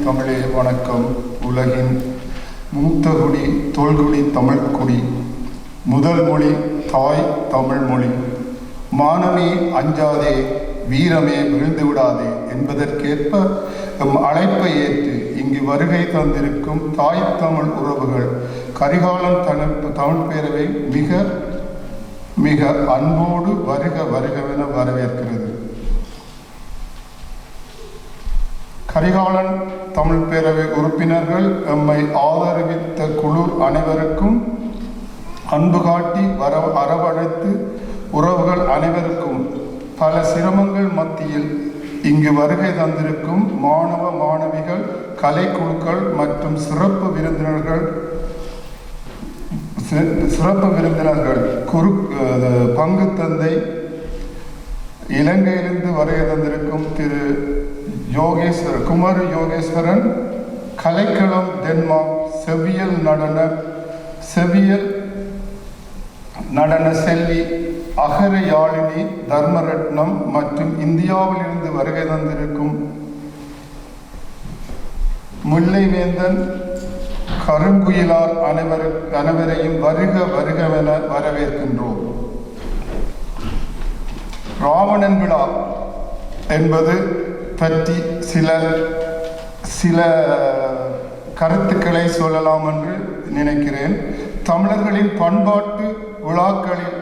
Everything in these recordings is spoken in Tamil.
தமிழே வணக்கம். உலகின் மூத்த குடி தொல்குடி தமிழ்குடி, முதல் மொழி தாய் தமிழ் மொழி. மானமே அஞ்சாதே, வீரமே விழுந்து விடாதே என்பதற்கேற்ப அழைப்பை ஏற்று இங்கு வருகை தந்திருக்கும் தாய் தமிழ் உறவுகள் கரிகாலன் தமிழ் பேரவை மிக மிக அன்போடு வருக வருகவென வரவேற்கிறது. கரிகாலன் தமிழ் பேரவை உறுப்பினர்கள் எம்மை ஆதரவித்த குழு அனைவருக்கும், அன்பு காட்டி அரவணைத்து உறவுகள் அனைவருக்கும், பல சிரமங்கள் மத்தியில் இங்கு வருகை தந்திருக்கும் மாணவ மாணவிகள், கலைக்குழுக்கள் மற்றும் சிறப்பு விருந்தினர்கள் பங்கு தந்தை, இலங்கையிலிருந்து வருகை தந்திருக்கும் திரு குமர் யோகேஸ்வரன், கலைக்களம் டென்மார்க் செவ்வியல் நடன செல்வி அகர யாழினி தர்மரட்னம் மற்றும் இந்தியாவில் இருந்து வருகை தந்திருக்கும் முல்லைவேந்தன் கருங்குயிலார் அனைவரையும் வருக வருகவென வரவேற்கின்றோம். ராவணன் விழா என்பது பற்றி சில கருத்துக்களை சொல்லலாம் என்று நினைக்கிறேன். தமிழர்களின் பண்பாட்டு விழாக்களில்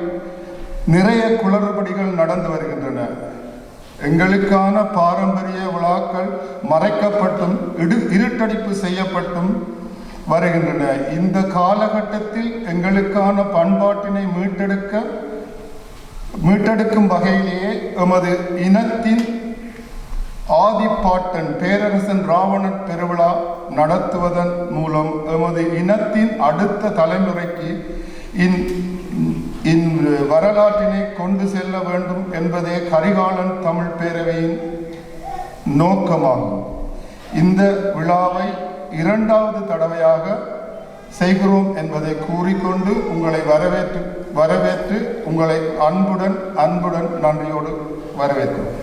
நிறைய குளறுபடிகள் நடந்து வருகின்றன. எங்களுக்கான பாரம்பரிய விழாக்கள் மறைக்கப்பட்டும் இருட்டடிப்பு செய்யப்பட்டும் வருகின்றன. இந்த காலகட்டத்தில் எங்களுக்கான பண்பாட்டினை மீட்டெடுக்கும் வகையிலேயே எமது இனத்தின் ஆதிப்பாட்டன் பேரரசன் ராவணன் பெருவிழா நடத்துவதன் மூலம் எமது இனத்தின் அடுத்த தலைமுறைக்கு வரலாற்றினை கொண்டு செல்ல வேண்டும் என்பதே கரிகாலன் தமிழ் பேரவையின் நோக்கமாகும். இந்த விழாவை இரண்டாவது தடவையாக செய்கிறோம் என்பதை கூறிக்கொண்டு உங்களை வரவேற்று உங்களை அன்புடன் நன்றியோடு வரவேற்கிறோம்.